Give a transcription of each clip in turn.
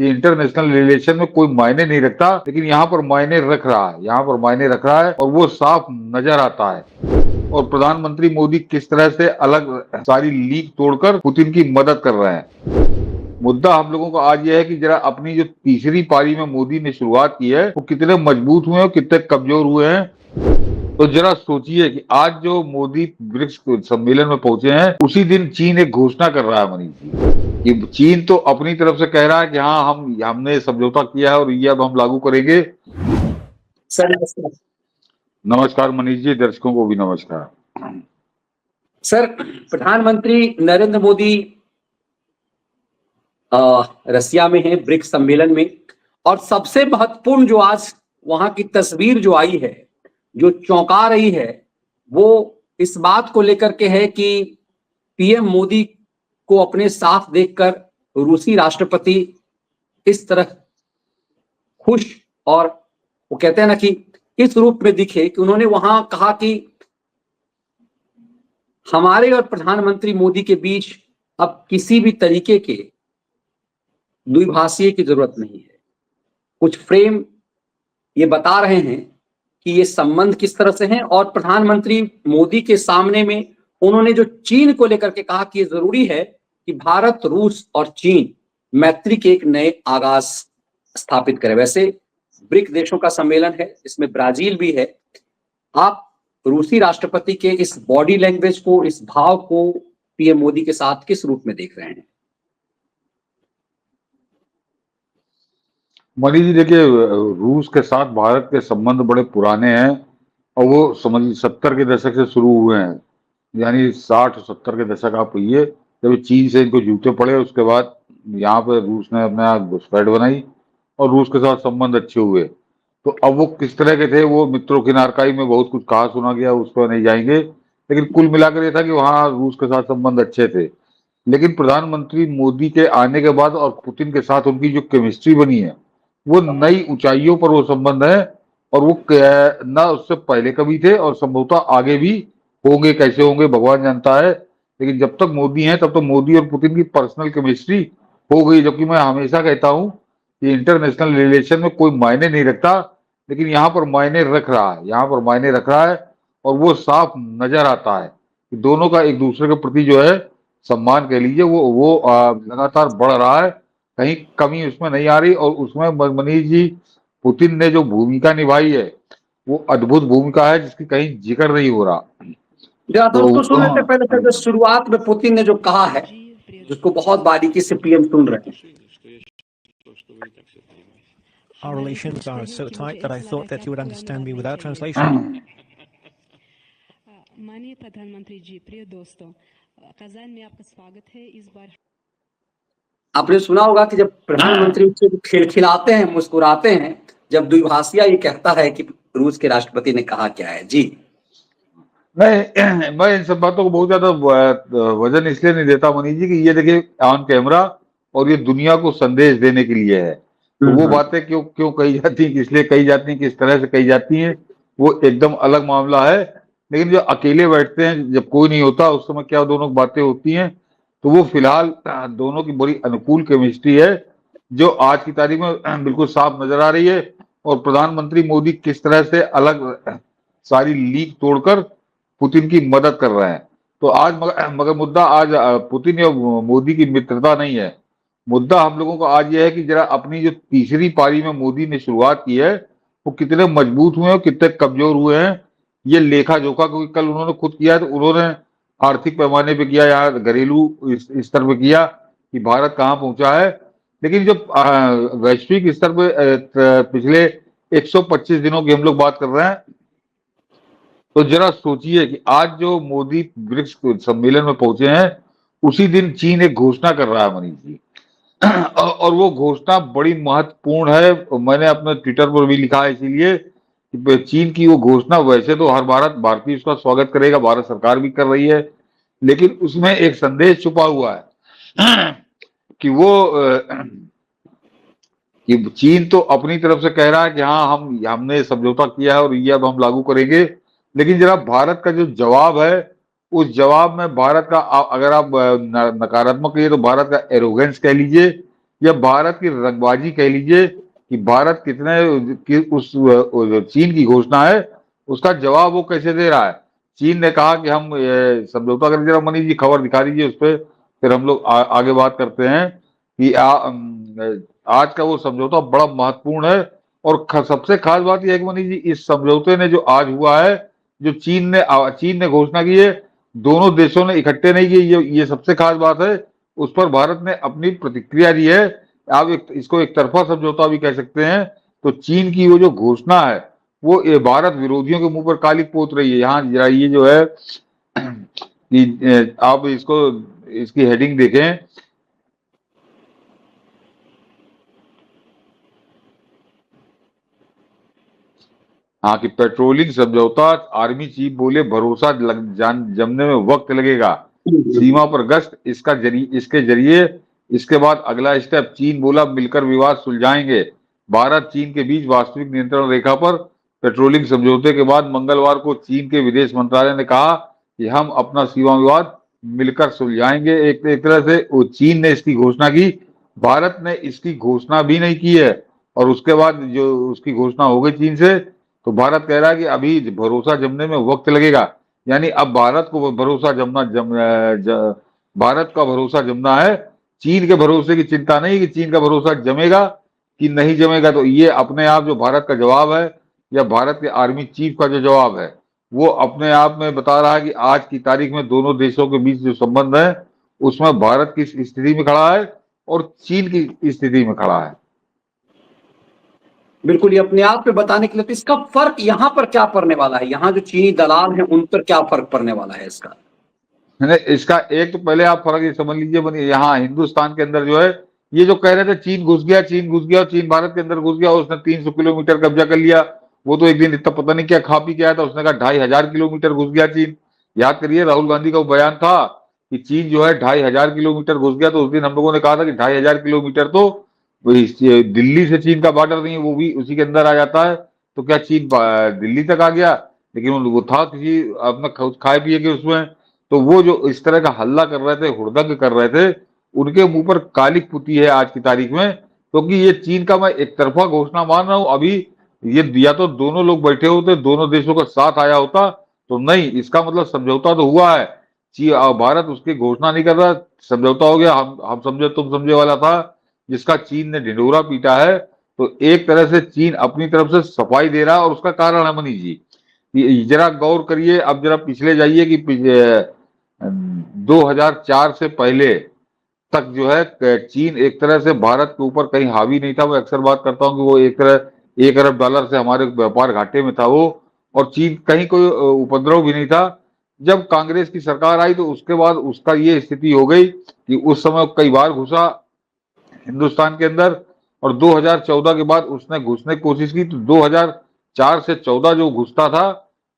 कि international relation में कोई मायने नहीं रखता, लेकिन यहाँ पर मायने रख रहा है, यहाँ पर मायने रख रहा है और वो साफ नजर आता है। और प्रधानमंत्री मोदी किस तरह से अलग सारी लीक तोड़कर पुतिन की मदद कर रहे हैं। मुद्दा हम लोगों का आज यह है कि जरा अपनी जो तीसरी पारी में मोदी ने शुरुआत की है वो कितने मजबूत हुए हैं, कितने कमजोर हुए हैं। तो जरा सोचिए कि आज जो मोदी ब्रिक्स सम्मेलन में पहुंचे हैं उसी दिन चीन एक घोषणा कर रहा है मनीष जी, कि चीन तो अपनी तरफ से कह रहा है कि हाँ हमने समझौता किया है और ये अब हम लागू करेंगे। सर नमस्कार मनीष जी, दर्शकों को भी नमस्कार। सर, प्रधानमंत्री नरेंद्र मोदी रसिया में है ब्रिक्स सम्मेलन में, और सबसे महत्वपूर्ण जो आज वहां की तस्वीर जो आई है, जो चौंका रही है, वो इस बात को लेकर के है कि पीएम मोदी को अपने साथ देखकर रूसी राष्ट्रपति इस तरह खुश, और वो कहते हैं ना कि इस रूप में दिखे कि उन्होंने वहां कहा कि हमारे और प्रधानमंत्री मोदी के बीच अब किसी भी तरीके के द्विभाषीय की जरूरत नहीं है। कुछ फ्रेम ये बता रहे हैं कि ये संबंध किस तरह से हैं, और प्रधानमंत्री मोदी के सामने में उन्होंने जो चीन को लेकर के कहा कि ये जरूरी है कि भारत, रूस और चीन मैत्री के एक नए आगाज स्थापित करे। वैसे ब्रिक देशों का सम्मेलन है, इसमें ब्राजील भी है। आप रूसी राष्ट्रपति के इस बॉडी लैंग्वेज को, इस भाव को पीएम मोदी के साथ किस रूप में देख रहे हैं? मनीष जी देखिए, रूस के साथ भारत के संबंध बड़े पुराने हैं और वो समझिए 70 के दशक से शुरू हुए हैं। यानी 60-70 के दशक आप कहिए, जब चीन से इनको जूते पड़े, उसके बाद यहाँ पे रूस ने अपना घुसपैठ बनाई और रूस के साथ संबंध अच्छे हुए। तो अब वो किस तरह के थे, वो मित्रों की नारकाई में बहुत कुछ कहा सुना गया, उस पर नहीं जाएंगे, लेकिन कुल मिलाकर ये था कि वहाँ रूस के साथ संबंध अच्छे थे। लेकिन प्रधानमंत्री मोदी के आने के बाद और पुतिन के साथ उनकी जो केमिस्ट्री बनी है वो नई ऊंचाइयों पर वो संबंध है, और वो ना उससे पहले कभी थे और संभवतः आगे भी होंगे। कैसे होंगे भगवान जानता है, लेकिन जब तक मोदी हैं तब तक मोदी और पुतिन की पर्सनल केमिस्ट्री हो गई। जबकि मैं हमेशा कहता हूँ कि इंटरनेशनल रिलेशन में कोई मायने नहीं रखता, लेकिन यहाँ पर मायने रख रहा है, यहाँ पर मायने रख रहा है और वो साफ नजर आता है कि दोनों का एक दूसरे के प्रति जो है सम्मान कह लीजिए वो लगातार बढ़ रहा है, कहीं कमी उसमें नहीं आ रही। और उसमें मनीष जी, पुतिन ने जो भूमिका निभाई है वो अद्भुत भूमिका है जिसकी कहीं जिक्र नहीं हो रहा। तो उसको सुनने से पहले सर, जो शुरुआत में पुतिन ने जो कहा है, जिसको बहुत बारीकी से पीएम सुन रहे हैं। Our relations are so tight that I thought that you would understand me without translation. माननीय प्रधानमंत्री जी, प्रिय दोस्तों, कजान में आपका स्वागत है। इस बार आपने सुना होगा कि जब प्रधानमंत्री उससे खिलखिलाते हैं, मुस्कुराते हैं, जब द्विभाषिया ये कहता है कि रूस के राष्ट्रपति ने कहा क्या है। जी मैं इन सब बातों को बहुत ज्यादा वजन इसलिए नहीं देता मनीष जी कि ये देखिए ऑन कैमरा और ये दुनिया को संदेश देने के लिए है। तो वो बातें क्यों क्यों कही जाती हैं, किस लिए कही जाती हैं, किस तरह से कही जाती हैं, वो एकदम अलग मामला है। लेकिन जो अकेले बैठते हैं, जब कोई नहीं होता, उस समय क्या दोनों बातें होती हैं, तो वो फिलहाल दोनों की बड़ी अनुकूल केमिस्ट्री है जो आज की तारीख में बिल्कुल साफ नजर आ रही है। और प्रधानमंत्री मोदी किस तरह से अलग सारी लीक तोड़कर पुतिन की मदद कर रहे हैं। तो आज मगर मुद्दा आज पुतिन या मोदी की मित्रता नहीं है। मुद्दा हम लोगों का आज यह है कि जरा अपनी जो तीसरी पारी में मोदी ने शुरुआत की है वो कितने मजबूत हुए हैं, कितने कमजोर हुए हैं, ये लेखा जोखा क्योंकि कल उन्होंने खुद किया। तो उन्होंने आर्थिक पैमाने पे किया या घरेलू स्तर पे किया कि भारत कहाँ पहुंचा है। लेकिन जब वैश्विक स्तर पे पिछले 125 दिनों की हम लोग बात कर रहे हैं, तो जरा सोचिए कि आज जो मोदी ब्रिक्स सम्मेलन में पहुंचे हैं उसी दिन चीन एक घोषणा कर रहा है मनीष जी। और वो घोषणा बड़ी महत्वपूर्ण है। मैंने अपने ट्विटर पर भी लिखा है, इसीलिए कि चीन की वो घोषणा, वैसे तो हर भारतीय उसका स्वागत करेगा, भारत सरकार भी कर रही है, लेकिन उसमें एक संदेश छुपा हुआ है कि वो कि चीन तो अपनी तरफ से कह रहा है कि हाँ हमने समझौता किया है और ये अब हम लागू करेंगे। लेकिन जरा भारत का जो जवाब है, उस जवाब में भारत का, अगर आप नकारात्मक कहिए तो भारत का एरोगेंस कह लीजिए, या भारत की रंगबाजी कह लीजिए कि भारत कितने कि उस चीन की घोषणा है उसका जवाब वो कैसे दे रहा है। चीन ने कहा कि हम समझौता करें। जरा मनीष जी खबर दिखा दीजिए उस पर, फिर हम लोग आगे बात करते हैं कि आज का वो समझौता बड़ा महत्वपूर्ण है। और सबसे खास बात यह है कि मनीष जी इस समझौते ने जो आज हुआ है, जो चीन ने घोषणा की है, दोनों देशों ने इकट्ठे नहीं की, ये सबसे खास बात है। उस पर भारत ने अपनी प्रतिक्रिया दी है। आप इसको एक तरफा समझौता भी कह सकते हैं। तो चीन की वो जो घोषणा है वो ये भारत विरोधियों के मुंह पर काली पोत रही है। यहाँ जरा ये जो है कि आप इसको इसकी हेडिंग देखें। हाँ, कि पेट्रोलिंग समझौता, आर्मी चीफ बोले भरोसा जमने में वक्त लगेगा, सीमा पर गश्त इसके जरिए इसके बाद अगला स्टेप, चीन बोला मिलकर विवाद सुलझाएंगे। भारत चीन के बीच वास्तविक नियंत्रण रेखा पर पेट्रोलिंग समझौते के बाद मंगलवार को चीन के विदेश मंत्रालय ने कहा कि हम अपना सीमा विवाद मिलकर सुलझाएंगे। एक तरह से चीन ने इसकी घोषणा की, भारत ने इसकी घोषणा भी नहीं की है। और उसके बाद जो उसकी घोषणा हो गई चीन से, तो भारत कह रहा है कि अभी भरोसा जमने में वक्त लगेगा। यानी अब भारत को भरोसा भारत का भरोसा जमना है, चीन के भरोसे की चिंता नहीं कि चीन का भरोसा जमेगा कि नहीं जमेगा। तो ये अपने आप जो भारत का जवाब है या भारत के आर्मी चीफ का जो जवाब है वो अपने आप में बता रहा है कि आज की तारीख में दोनों देशों के बीच जो संबंध है उसमें भारत किस स्थिति में खड़ा है और चीन की स्थिति में खड़ा है। बिल्कुल, ये अपने आप में बताने के लिए, तो इसका फर्क यहाँ पर क्या पड़ने वाला है, यहाँ जो चीनी दलाल हैं उन पर क्या फर्क पड़ने वाला है इसका? इसका एक तो पहले आप फर्क ये समझ लीजिए बनी, यहाँ हिंदुस्तान के अंदर जो है ये जो कह रहे थे चीन घुस गया और चीन भारत के अंदर घुस गया, उसने 300 किलोमीटर कब्जा कर लिया। वो तो एक दिन इतना पता नहीं क्या खा पी के आया था, उसने कहा 2500 किलोमीटर घुस गया चीन। याद करिए राहुल गांधी का वो बयान था कि चीन जो है 2500 किलोमीटर घुस गया। तो उस दिन हम लोगों ने कहा था कि 2500 किलोमीटर तो दिल्ली से चीन का बॉर्डर नहीं है, वो भी उसी के अंदर आ जाता है। तो क्या चीन दिल्ली तक आ गया? लेकिन वो था किसी अपना खाए पिए के उसमें। तो वो जो इस तरह का हल्ला कर रहे थे, हुड़दंग कर रहे थे, उनके मुंह पर काली पुती है आज की तारीख में। क्योंकि ये चीन का मैं एक तरफा घोषणा मान रहा हूं। अभी ये या तो दोनों लोग बैठे होते, दोनों देशों का साथ आया होता, तो नहीं, इसका मतलब समझौता तो हुआ है। भारत उसकी घोषणा नहीं कर रहा, समझौता हो गया, हम समझे तुम समझे वाला था, जिसका चीन ने ढिंढोरा पीटा है। तो एक तरह से चीन अपनी तरफ से सफाई दे रहा है। और उसका कारण है मनीष जी, जरा गौर करिए, अब जरा पिछले जाइए कि 2004 से पहले तक जो है चीन एक तरह से भारत के ऊपर कहीं हावी नहीं था। मैं अक्सर बात करता हूं कि वो एक तरह $1 अरब से हमारे व्यापार घाटे में था वो, और चीन कहीं कोई उपद्रव भी नहीं था। जब कांग्रेस की सरकार आई तो उसके बाद उसका ये स्थिति हो गई कि उस समय कई बार घुसा हिंदुस्तान के अंदर, और 2014 के बाद उसने घुसने की कोशिश की। तो 2004 से 14 जो घुसता था,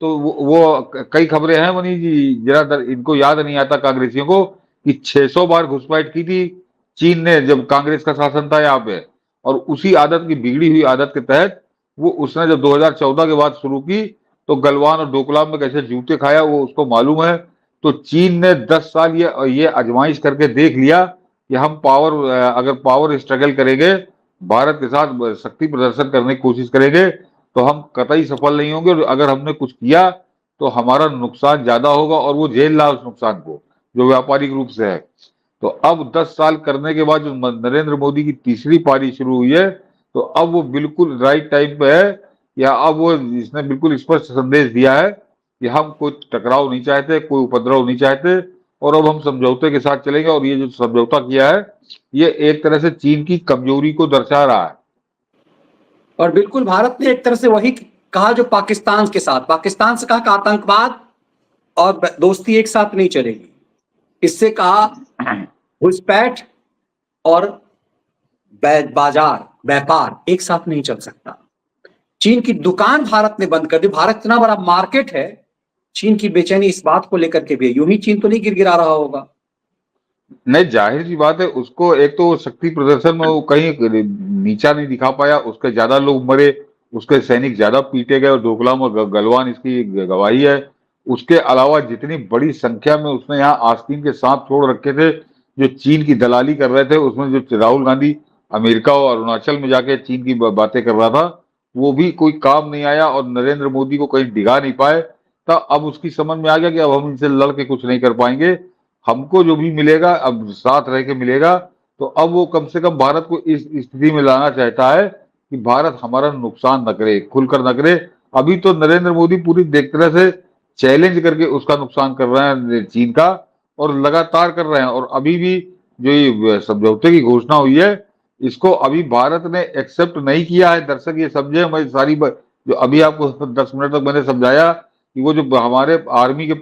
तो वो कई खबरें हैं मनीष जी, जरा इनको याद नहीं आता कांग्रेसियों को कि 600 बार घुसपैठ की थी चीन ने जब कांग्रेस का शासन था यहाँ पे। और उसी आदत की बिगड़ी हुई आदत के तहत वो उसने जब 2014 के बाद शुरू की तो गलवान और डोकलाम में कैसे जूते खाया वो उसको मालूम है। तो चीन ने 10 साल ये आजमाइश करके देख लिया कि हम अगर पावर स्ट्रगल करेंगे, भारत के साथ शक्ति प्रदर्शन करने की कोशिश करेंगे, तो हम कतई सफल नहीं होंगे। और अगर हमने कुछ किया तो हमारा नुकसान ज्यादा होगा, और वो झेल रहा है उस नुकसान को जो व्यापारिक रूप से है। तो अब 10 साल करने के बाद जो नरेंद्र मोदी की तीसरी पारी शुरू हुई है, तो अब वो बिल्कुल राइट टाइम पे है, या अब वो इसने बिल्कुल स्पष्ट संदेश दिया है कि हम कोई टकराव नहीं चाहते, कोई उपद्रव नहीं चाहते, और अब हम समझौते के साथ चलेंगे। और ये जो समझौता किया है ये एक तरह से चीन की कमजोरी को दर्शा रहा है। और बिल्कुल भारत ने एक तरह से वही कहा जो पाकिस्तान से कहा कि आतंकवाद और दोस्ती एक साथ नहीं चलेगी। इससे कहा घुसपैठ और व्यापार एक साथ नहीं चल सकता। चीन की दुकान भारत ने बंद कर दी। भारत इतना बड़ा मार्केट है, चीन की बेचैनी इस बात को लेकर के भी है। यूं ही चीन तो नहीं गिरगिरा रहा होगा। नहीं, जाहिर सी बात है, उसको एक तो शक्ति प्रदर्शन में वो कहीं नीचा नहीं दिखा पाया, उसके ज्यादा लोग मरे, उसके सैनिक ज्यादा पीटे गए, और डोकलाम और गलवान इसकी गवाही है। उसके अलावा जितनी बड़ी संख्या में उसने यहाँ आस्तीन के सांप छोड़ रखे थे जो चीन की दलाली कर रहे थे, उसमें जो राहुल गांधी अमेरिका और अरुणाचल में जाके चीन की बातें कर रहा था, वो भी कोई काम नहीं आया और नरेंद्र मोदी को कहीं डिगा नहीं पाए। तो अब उसकी समझ में आ गया कि अब हम इनसे लड़ के कुछ नहीं कर पाएंगे, हमको जो भी मिलेगा अब साथ रह के मिलेगा। तो अब वो कम से कम भारत को इस स्थिति में लाना चाहता है कि भारत हमारा नुकसान न करे, खुलकर न करे। अभी तो नरेंद्र मोदी पूरी एक तरह से चैलेंज करके उसका नुकसान कर रहे हैं चीन का, और लगातार कर रहे हैं। और अभी भी जो ये समझौते की घोषणा हुई है, इसको अभी भारत ने एक्सेप्ट नहीं किया है। दर्शक ये समझे, मैं सारी जो अभी आपको 10 मिनट तक मैंने समझाया कि वो जो हमारे आर्मी के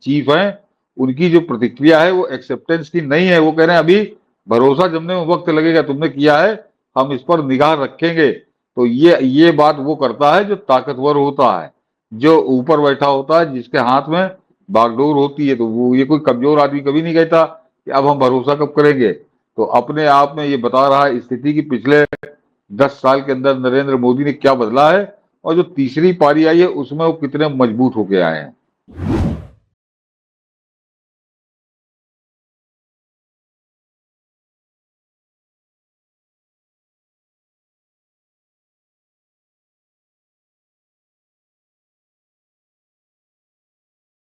चीफ हैं, उनकी जो प्रतिक्रिया है वो एक्सेप्टेंस की नहीं है। वो कह रहे हैं अभी भरोसा जमने में वक्त लगेगा, तुमने किया है, हम इस पर निगाह रखेंगे। तो ये बात वो करता है जो ताकतवर होता है, जो ऊपर बैठा होता है, जिसके हाथ में बागडोर होती है। तो वो ये कोई कमजोर आदमी कभी नहीं कहता कि अब हम भरोसा कब करेंगे। तो अपने आप में ये बता रहा है स्थिति की पिछले 10 साल के अंदर नरेंद्र मोदी ने क्या बदला है, और जो तीसरी पारी आई है उसमें वो कितने मजबूत होके आए हैं।